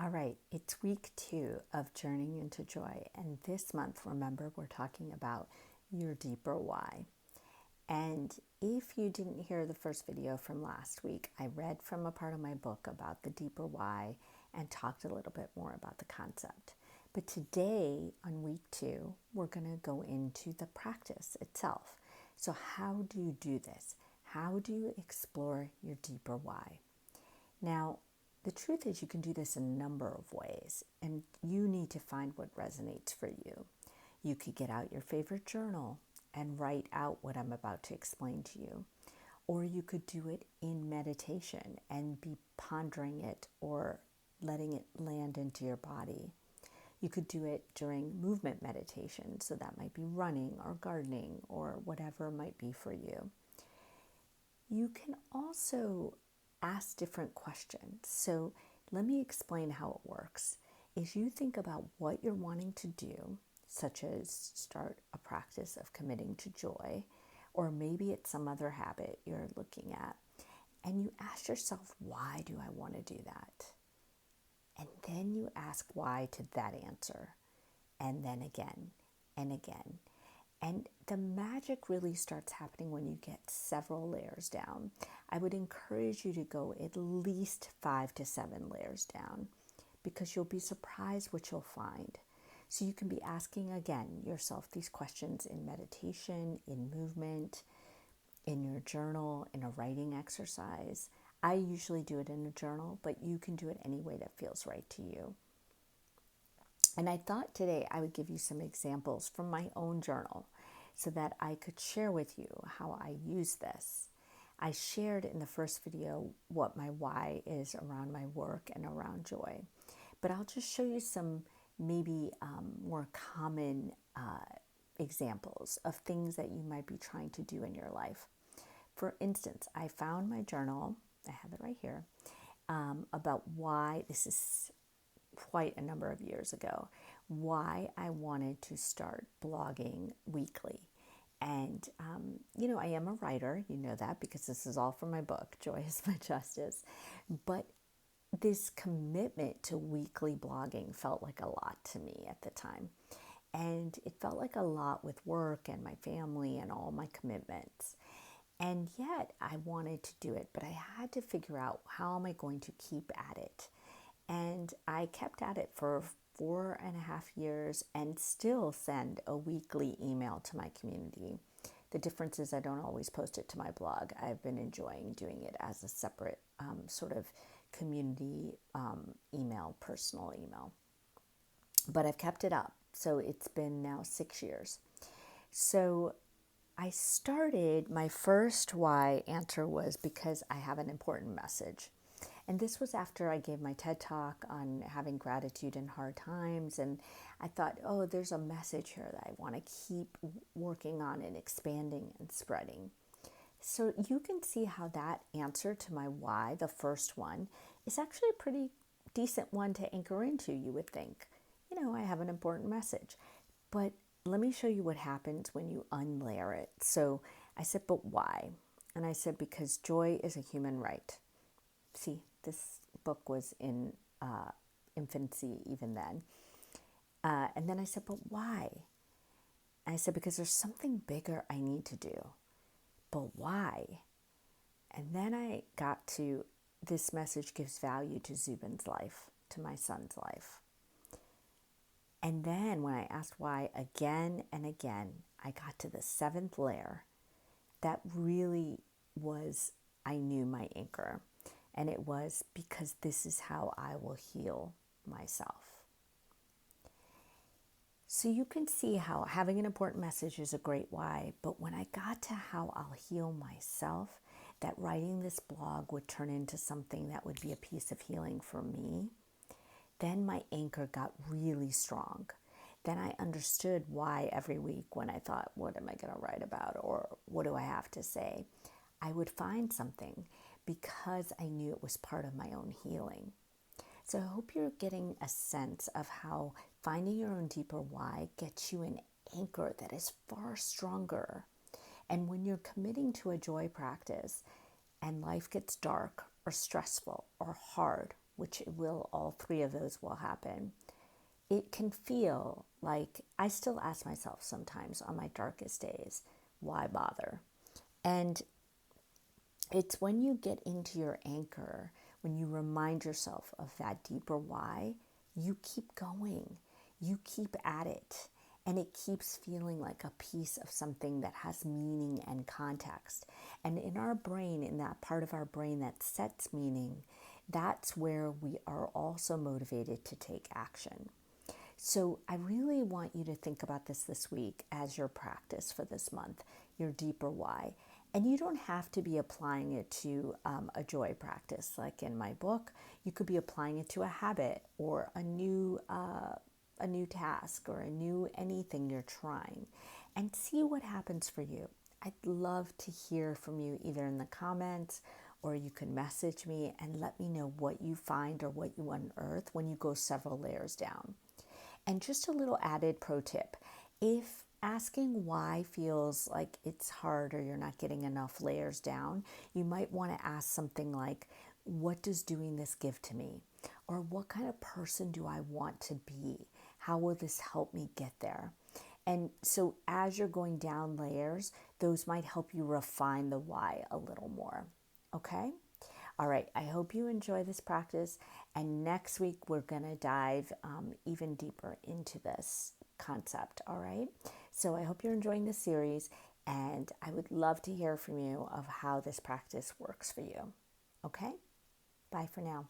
All right, it's week 2 of Journeying into Joy, and this month, remember, we're talking about your deeper why. And if you didn't hear the first video from last week, I read from a part of my book about the deeper why and talked a little bit more about the concept. But today, on week 2, we're going to go into the practice itself. So, how do you do this? How do you explore your deeper why? Now, the truth is you can do this in a number of ways, and you need to find what resonates for you. You could get out your favorite journal and write out what I'm about to explain to you. Or you could do it in meditation and be pondering it or letting it land into your body. You could do it during movement meditation, so that might be running or gardening or whatever might be for you. You can also ask different questions. So let me explain how it works. Is you think about what you're wanting to do, such as start a practice of committing to joy, or maybe it's some other habit you're looking at, and you ask yourself, why do I want to do that? And then you ask why to that answer, and then again and again. And the magic really starts happening when you get several layers down. I would encourage you to go at least 5 to 7 layers down, because you'll be surprised what you'll find. So you can be asking again yourself these questions in meditation, in movement, in your journal, in a writing exercise. I usually do it in a journal, but you can do it any way that feels right to you. And I thought today I would give you some examples from my own journal so that I could share with you how I use this. I shared in the first video what my why is around my work and around joy. But I'll just show you some maybe more common examples of things that you might be trying to do in your life. For instance, I found my journal, I have it right here, about why, this is quite a number of years ago, why I wanted to start blogging weekly. And, I am a writer, you know that, because this is all from my book, Joy is My Justice. But this commitment to weekly blogging felt like a lot to me at the time. And it felt like a lot with work and my family and all my commitments. And yet I wanted to do it, but I had to figure out, how am I going to keep at it? And I kept at it for 4.5 years and still send a weekly email to my community. The difference is I don't always post it to my blog. I've been enjoying doing it as a separate sort of community email, personal email. But I've kept it up. So it's been now 6 years. So I started, my first why answer was because I have an important message. And this was after I gave my TED Talk on having gratitude in hard times. And I thought, oh, there's a message here that I want to keep working on and expanding and spreading. So you can see how that answer to my why, the first one, is actually a pretty decent one to anchor into, you would think. I have an important message. But let me show you what happens when you unlayer it. So I said, but why? And I said, because joy is a human right. See, this book was in infancy even then. And then I said, but why? And I said, because there's something bigger I need to do. But why? And then I got to, this message gives value to Zubin's life, to my son's life. And then when I asked why again and again, I got to the 7th layer. That really was, I knew, my anchor. And it was because this is how I will heal myself. So you can see how having an important message is a great why. But when I got to how I'll heal myself, that writing this blog would turn into something that would be a piece of healing for me, then my anchor got really strong. Then I understood why every week when I thought, what am I going to write about, or what do I have to say, I would find something, because I knew it was part of my own healing. So I hope you're getting a sense of how finding your own deeper why gets you an anchor that is far stronger. And when you're committing to a joy practice and life gets dark or stressful or hard, which it will, all three of those will happen, it can feel like I still ask myself sometimes on my darkest days, why bother? And it's when you get into your anchor, when you remind yourself of that deeper why, you keep going, you keep at it, and it keeps feeling like a piece of something that has meaning and context. And in our brain, in that part of our brain that sets meaning, that's where we are also motivated to take action. So I really want you to think about this week as your practice for this month, your deeper why. And you don't have to be applying it to a joy practice like in my book. You could be applying it to a habit or a new task or a new anything you're trying, and see what happens for you. I'd love to hear from you either in the comments, or you can message me and let me know what you find or what you unearth when you go several layers down. And just a little added pro tip, if asking why feels like it's hard or you're not getting enough layers down, you might want to ask something like, what does doing this give to me? Or what kind of person do I want to be? How will this help me get there? And so as you're going down layers, those might help you refine the why a little more. Okay? All right, I hope you enjoy this practice. And next week, we're going to dive even deeper into this concept. All right? So I hope you're enjoying this series. And I would love to hear from you of how this practice works for you. Okay? Bye for now.